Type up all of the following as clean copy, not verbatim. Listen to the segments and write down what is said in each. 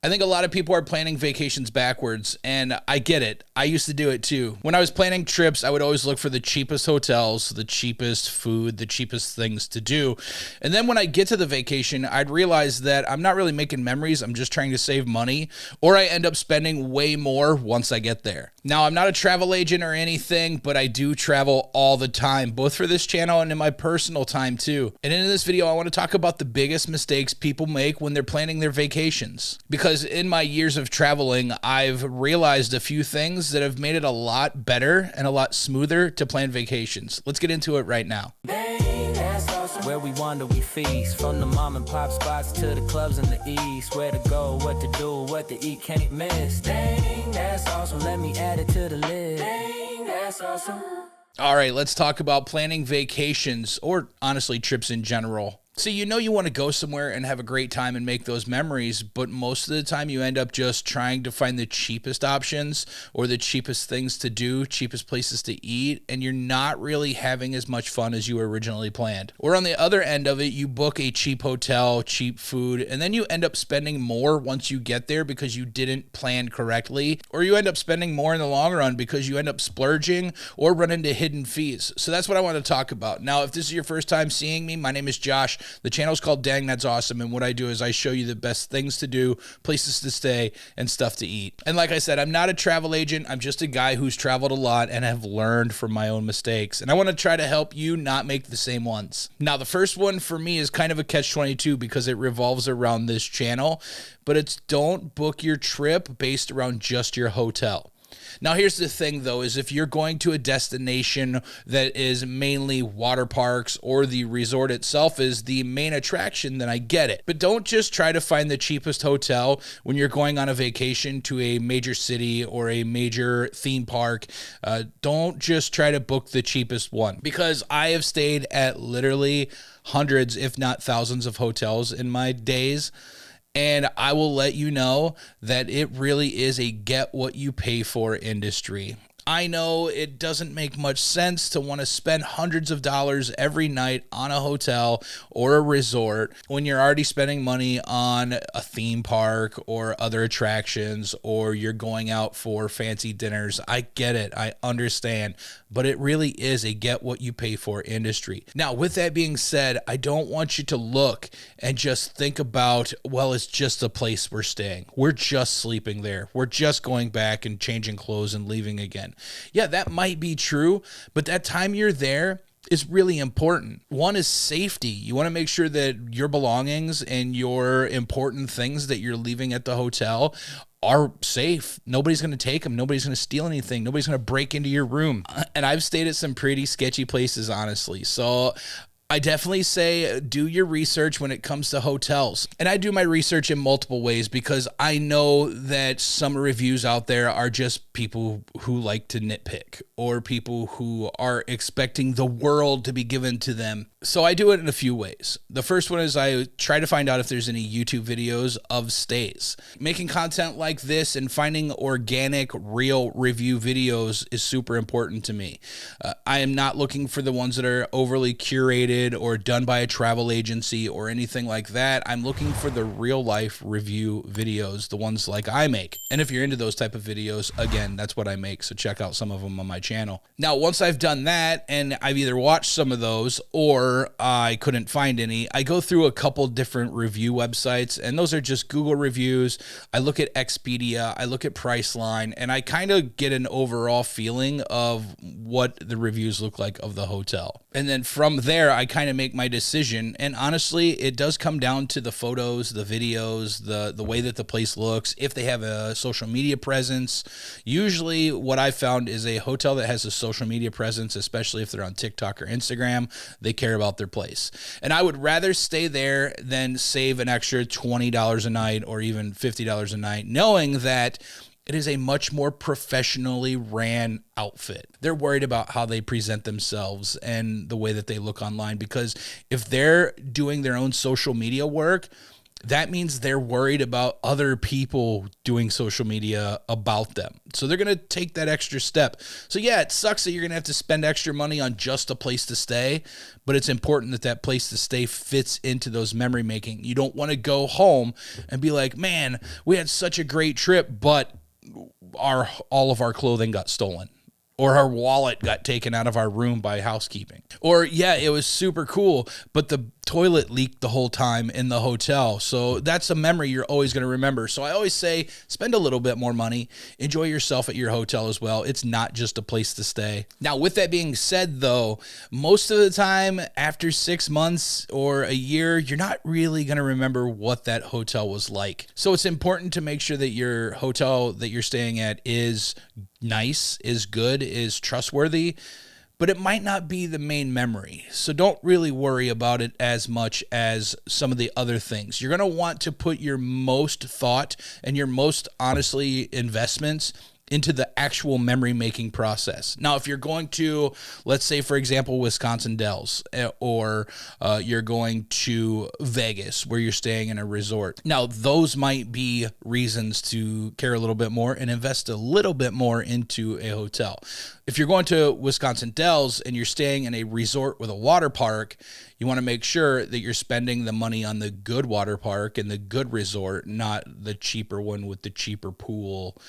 I think a lot of people are planning vacations backwards, and I get it. I used to do it too. When I was planning trips, I would always look for the cheapest hotels, the cheapest food, the cheapest things to do. And then when I get to the vacation, I'd realize that I'm not really making memories. I'm just trying to save money, or I end up spending way more once I get there. Now, I'm not a travel agent or anything, but I do travel all the time, both for this channel and in my personal time too. And in this video, I want to talk about the biggest mistakes people make when they're planning their vacations. Because in my years of traveling, I've realized a few things that have made it a lot better and a lot smoother to plan vacations. Let's get into it right now. Where we wander, we feast. From the mom and pop spots to the clubs in the east. Where to go, what to do, what to eat, can't miss. Dang, that's awesome. Let me add it to the list. Dang, that's awesome. All right, let's talk about planning vacations, or honestly, trips in general. See, you know you want to go somewhere and have a great time and make those memories, but most of the time you end up just trying to find the cheapest options or the cheapest things to do, cheapest places to eat, and you're not really having as much fun as you originally planned. Or on the other end of it, you book a cheap hotel, cheap food, and then you end up spending more once you get there because you didn't plan correctly, or you end up spending more in the long run because you end up splurging or run into hidden fees. So that's what I want to talk about. Now, if this is your first time seeing me, my name is Josh. The channel is called Dang That's Awesome, and what I do is I show you the best things to do, places to stay, and stuff to eat. And like I said, I'm not a travel agent. I'm just a guy who's traveled a lot and have learned from my own mistakes. And I want to try to help you not make the same ones. Now, the first one for me is kind of a catch-22 because it revolves around this channel, but it's don't book your trip based around just your hotel. Now, here's the thing, though, is if you're going to a destination that is mainly water parks or the resort itself is the main attraction, then I get it. But don't just try to find the cheapest hotel when you're going on a vacation to a major city or a major theme park. Don't just try to book the cheapest one, because I have stayed at literally hundreds, if not thousands of hotels in my days. And I will let you know that it really is a get what you pay for industry. I know it doesn't make much sense to want to spend hundreds of dollars every night on a hotel or a resort when you're already spending money on a theme park or other attractions, or you're going out for fancy dinners. I get it. I understand. But it really is a get what you pay for industry. Now, with that being said, I don't want you to look and just think about, well, it's just a place we're staying. We're just sleeping there. We're just going back and changing clothes and leaving again. Yeah, that might be true, but that time you're there is really important. One is safety. You want to make sure that your belongings and your important things that you're leaving at the hotel are safe. Nobody's going to take them. Nobody's going to steal anything. Nobody's going to break into your room. And I've stayed at some pretty sketchy places, honestly. So I definitely say do your research when it comes to hotels. And I do my research in multiple ways because I know that some reviews out there are just people who like to nitpick or people who are expecting the world to be given to them. So I do it in a few ways. The first one is I try to find out if there's any YouTube videos of stays. Making content like this and finding organic, real review videos is super important to me. I am not looking for the ones that are overly curated or done by a travel agency or anything like that. I'm looking for the real life review videos, the ones like I make. And if you're into those type of videos, again, that's what I make. So check out some of them on my channel. Now, once I've done that and I've either watched some of those or I couldn't find any, I go through a couple different review websites, and those are just Google reviews. I look at Expedia, I look at Priceline, and I kind of get an overall feeling of what the reviews look like of the hotel. And then from there, I kind of make my decision. And honestly, it does come down to the photos, the videos, the way that the place looks, if they have a social media presence. Usually what I found is a hotel that has a social media presence, especially if they're on TikTok or Instagram, they care about their place. And I would rather stay there than save an extra $20 a night or even $50 a night, knowing that it is a much more professionally ran outfit. They're worried about how they present themselves and the way that they look online, because if they're doing their own social media work, that means they're worried about other people doing social media about them. So they're going to take that extra step. So yeah, it sucks that you're going to have to spend extra money on just a place to stay, but it's important that that place to stay fits into those memory making. You don't want to go home and be like, man, we had such a great trip, but all of our clothing got stolen. Or our wallet got taken out of our room by housekeeping. Or, yeah, it was super cool, but the toilet leaked the whole time in the hotel. So that's a memory you're always going to remember. So I always say, spend a little bit more money. Enjoy yourself at your hotel as well. It's not just a place to stay. Now, with that being said, though, most of the time after 6 months or a year, you're not really going to remember what that hotel was like. So it's important to make sure that your hotel that you're staying at is nice, is good, is trustworthy, but it might not be the main memory. So don't really worry about it as much as some of the other things. You're going to want to put your most thought and your most honestly investments into the actual memory making process. Now, if you're going to, let's say, for example, Wisconsin Dells, or you're going to Vegas where you're staying in a resort. Now, those might be reasons to care a little bit more and invest a little bit more into a hotel. If you're going to Wisconsin Dells and you're staying in a resort with a water park, you want to make sure that you're spending the money on the good water park and the good resort, not the cheaper one with the cheaper pool,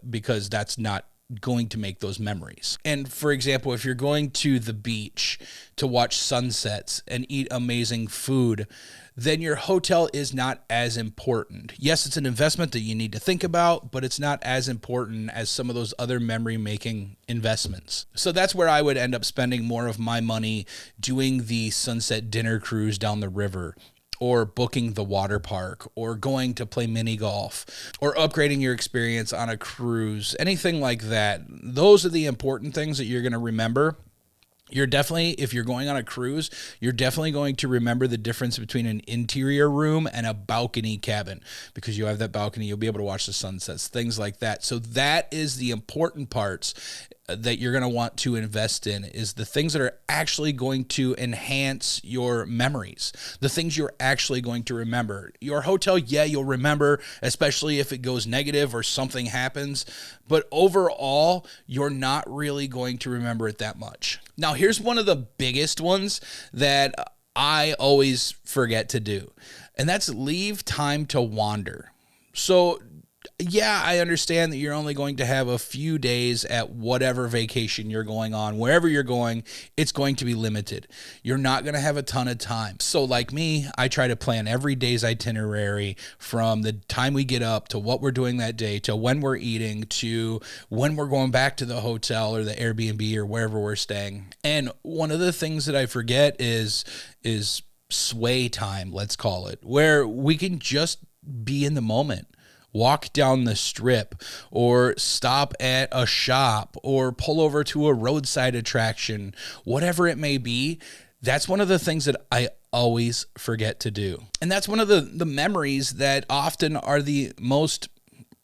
because that's not going to make those memories. And for example, if you're going to the beach to watch sunsets and eat amazing food, then your hotel is not as important. Yes, it's an investment that you need to think about, but it's not as important as some of those other memory-making investments. So that's where I would end up spending more of my money, doing the sunset dinner cruise down the river, or booking the water park, or going to play mini golf, or upgrading your experience on a cruise, anything like that. Those are the important things that you're going to remember. You're definitely, if you're going on a cruise, you're definitely going to remember the difference between an interior room and a balcony cabin, because you have that balcony, you'll be able to watch the sunsets, things like that. So that is the important parts that you're going to want to invest in, is the things that are actually going to enhance your memories, the things you're actually going to remember. Your hotel, yeah, you'll remember, especially if it goes negative or something happens, but overall, you're not really going to remember it that much. Now, here's one of the biggest ones that I always forget to do, and that's leave time to wander. So yeah, I understand that you're only going to have a few days at whatever vacation you're going on. Wherever you're going, it's going to be limited. You're not going to have a ton of time. So like me, I try to plan every day's itinerary, from the time we get up to what we're doing that day, to when we're eating, to when we're going back to the hotel or the Airbnb or wherever we're staying. And one of the things that I forget is sway time, let's call it, where we can just be in the moment. Walk down the strip, or stop at a shop, or pull over to a roadside attraction, whatever it may be. That's one of the things that I always forget to do. And that's one of the memories that often are the most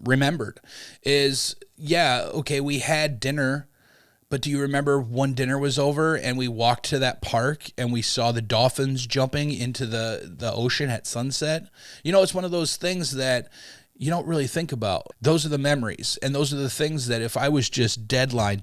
remembered is, yeah, okay, we had dinner, but do you remember when dinner was over and we walked to that park and we saw the dolphins jumping into the ocean at sunset? You know, it's one of those things that you don't really think about. Those are the memories. And those are the things that if I was just deadline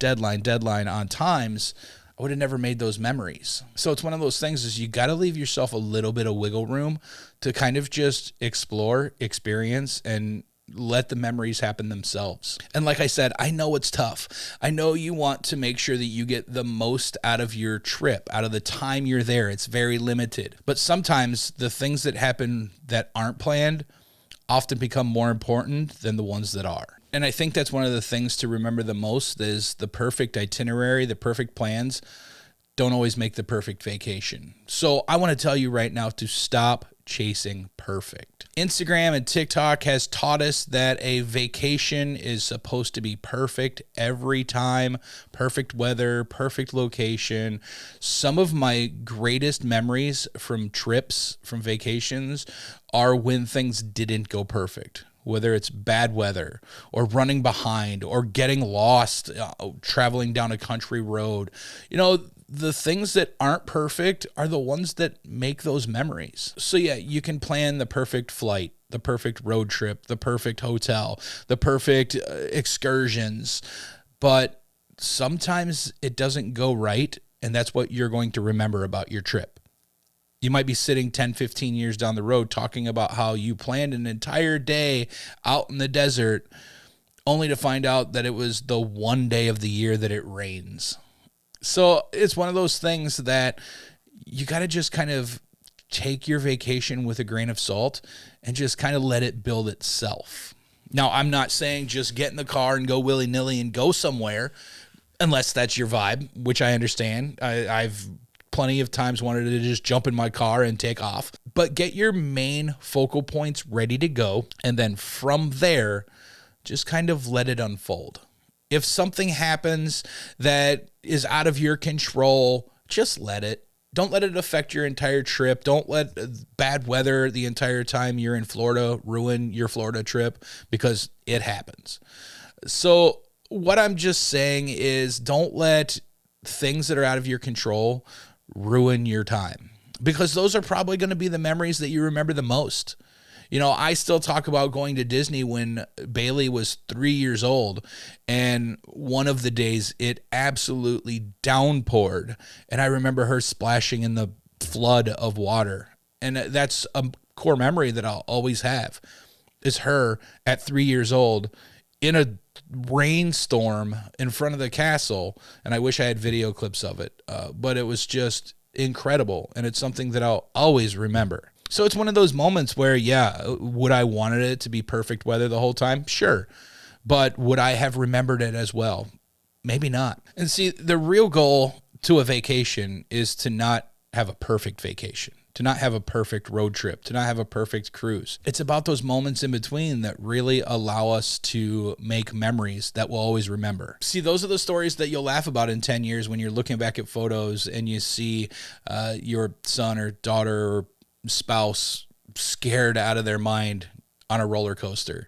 on times, I would have never made those memories. So it's one of those things is you got to leave yourself a little bit of wiggle room to kind of just explore, experience, and let the memories happen themselves. And like I said, I know it's tough. I know you want to make sure that you get the most out of your trip, out of the time you're there. It's very limited. But sometimes the things that happen that aren't planned often become more important than the ones that are. And I think that's one of the things to remember the most is the perfect itinerary, the perfect plans don't always make the perfect vacation. So I want to tell you right now to stop chasing perfect. Instagram and TikTok has taught us that a vacation is supposed to be perfect every time, perfect weather, perfect location. Some of my greatest memories from trips, from vacations, are when things didn't go perfect. Whether it's bad weather or running behind or getting lost, traveling down a country road. You know, the things that aren't perfect are the ones that make those memories. So yeah, you can plan the perfect flight, the perfect road trip, the perfect hotel, the perfect excursions, but sometimes it doesn't go right, and that's what you're going to remember about your trip. You might be sitting 10, 15 years down the road talking about how you planned an entire day out in the desert only to find out that it was the one day of the year that it rains. So it's one of those things that you got to just kind of take your vacation with a grain of salt and just kind of let it build itself. Now, I'm not saying just get in the car and go willy-nilly and go somewhere, unless that's your vibe, which I understand. I've plenty of times wanted to just jump in my car and take off, but get your main focal points ready to go. And then from there, just kind of let it unfold. If something happens that is out of your control, just let it. Don't let it affect your entire trip. Don't let bad weather the entire time you're in Florida ruin your Florida trip, because it happens. So what I'm just saying is, don't let things that are out of your control ruin your time, because those are probably going to be the memories that you remember the most. You know, I still talk about going to Disney when Bailey was 3 years old, and one of the days it absolutely downpoured, and I remember her splashing in the flood of water. And that's a core memory that I'll always have, is her at 3 years old in a rainstorm in front of the castle. And I wish I had video clips of it, but it was just incredible, and it's something that I'll always remember. So it's one of those moments where, yeah, would I wanted it to be perfect weather the whole time? Sure. But would I have remembered it as well? Maybe not. And see, the real goal to a vacation is to not have a perfect vacation, to not have a perfect road trip, to not have a perfect cruise. It's about those moments in between that really allow us to make memories that we'll always remember. See, those are the stories that you'll laugh about in 10 years when you're looking back at photos and you see your son or daughter or spouse scared out of their mind on a roller coaster,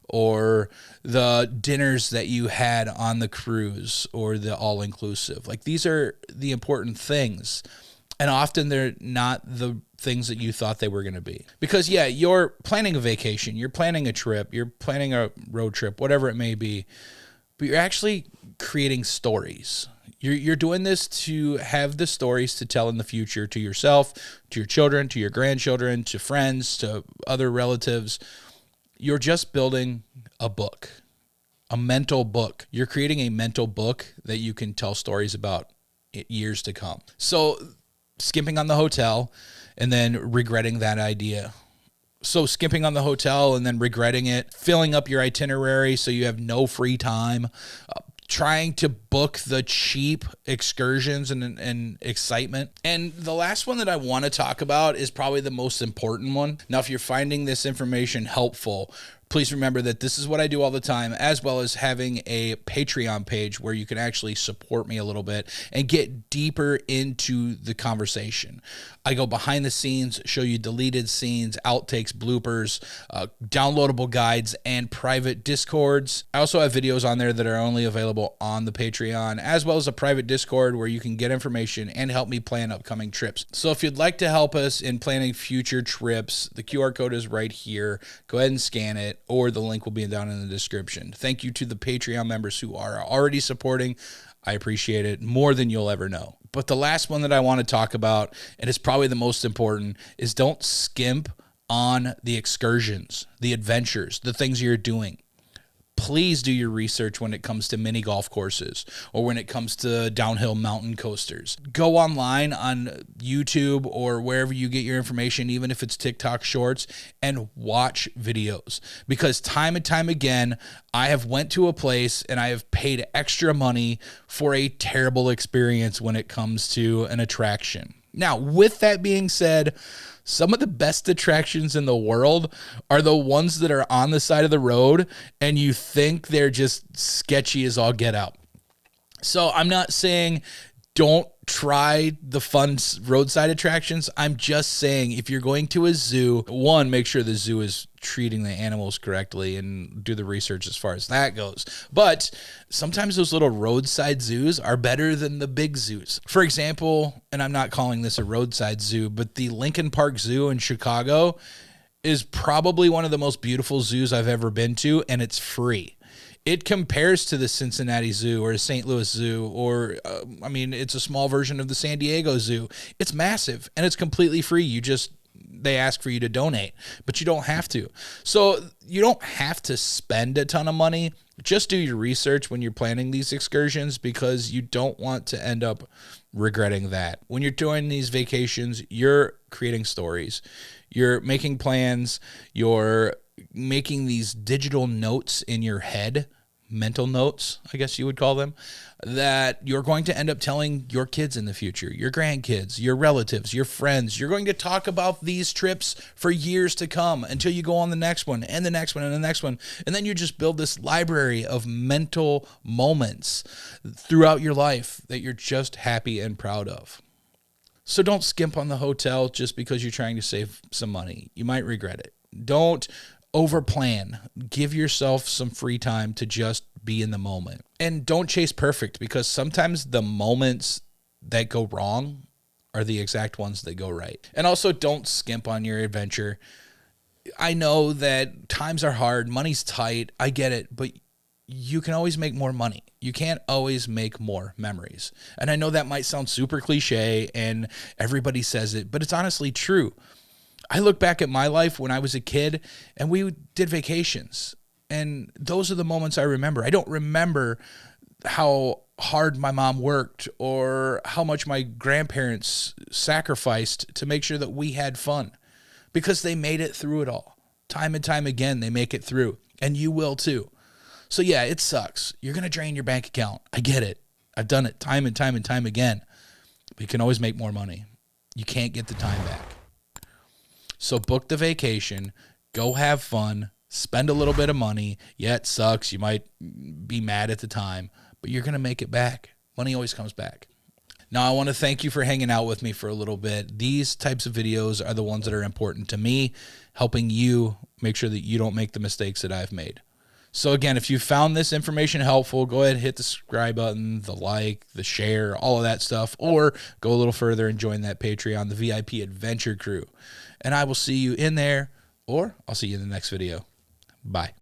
or the dinners that you had on the cruise, or the all-inclusive. Like, these are the important things. And often they're not the things that you thought they were going to be. Because, yeah, you're planning a vacation, you're planning a trip, you're planning a road trip, whatever it may be, but you're actually creating stories. You're doing this to have the stories to tell in the future to yourself, to your children, to your grandchildren, to friends, to other relatives. You're just building a book, a mental book. You're creating a mental book that you can tell stories about years to come. So skimping on the hotel and then regretting that idea. So skimping on the hotel and then regretting it, filling up your itinerary so you have no free time, trying to book the cheap excursions and excitement. And the last one that I want to talk about is probably the most important one. Now, if you're finding this information helpful, please remember that this is what I do all the time, as well as having a Patreon page where you can actually support me a little bit and get deeper into the conversation. I go behind the scenes, show you deleted scenes, outtakes, bloopers, downloadable guides, and private Discords. I also have videos on there that are only available on the Patreon, as well as a private Discord where you can get information and help me plan upcoming trips. So if you'd like to help us in planning future trips, the QR code is right here. Go ahead and scan it, or the link will be down in the description. Thank you to the Patreon members who are already supporting. I appreciate it more than you'll ever know. But the last one that I want to talk about, and it's probably the most important, is don't skimp on the excursions, the adventures, the things you're doing. Please do your research when it comes to mini golf courses or when it comes to downhill mountain coasters. Go online on YouTube or wherever you get your information, even if it's TikTok shorts, and watch videos. Because time and time again, I have went to a place and I have paid extra money for a terrible experience when it comes to an attraction. Now, with that being said, some of the best attractions in the world are the ones that are on the side of the road and you think they're just sketchy as all get out. So I'm not saying don't try the fun roadside attractions. I'm just saying, if you're going to a zoo, one, make sure the zoo is treating the animals correctly and do the research as far as that goes. But sometimes those little roadside zoos are better than the big zoos. For example, and I'm not calling this a roadside zoo, but the Lincoln Park Zoo in Chicago is probably one of the most beautiful zoos I've ever been to, and it's free. It compares to the Cincinnati Zoo or the St. Louis Zoo, or, it's a small version of the San Diego Zoo. It's massive, and it's completely free. They ask for you to donate, but you don't have to. So you don't have to spend a ton of money. Just do your research when you're planning these excursions, because you don't want to end up regretting that. When you're doing these vacations, you're creating stories. You're making plans. You're making these digital notes in your head, mental notes, I guess you would call them, that you're going to end up telling your kids in the future, your grandkids, your relatives, your friends. You're going to talk about these trips for years to come until you go on the next one and the next one and the next one. And then you just build this library of mental moments throughout your life that you're just happy and proud of. So don't skimp on the hotel just because you're trying to save some money. You might regret it. Don't overplan. Give yourself some free time to just be in the moment. And don't chase perfect, because sometimes the moments that go wrong are the exact ones that go right. And also, don't skimp on your adventure. I know that times are hard, money's tight, I get it, but you can always make more money. You can't always make more memories. And I know that might sound super cliche and everybody says it, but it's honestly true. I look back at my life when I was a kid and we did vacations, and those are the moments I remember. I don't remember how hard my mom worked or how much my grandparents sacrificed to make sure that we had fun, because they made it through it all. Time and time again, they make it through, and you will too. So yeah, it sucks. You're going to drain your bank account. I get it. I've done it time and time and time again. But you can always make more money. You can't get the time back. So book the vacation, go have fun, spend a little bit of money. Yeah, it sucks. You might be mad at the time, but you're going to make it back. Money always comes back. Now, I want to thank you for hanging out with me for a little bit. These types of videos are the ones that are important to me, helping you make sure that you don't make the mistakes that I've made. So again, if you found this information helpful, go ahead and hit the subscribe button, the like, the share, all of that stuff, or go a little further and join that Patreon, the VIP Adventure Crew. And I will see you in there, or I'll see you in the next video. Bye.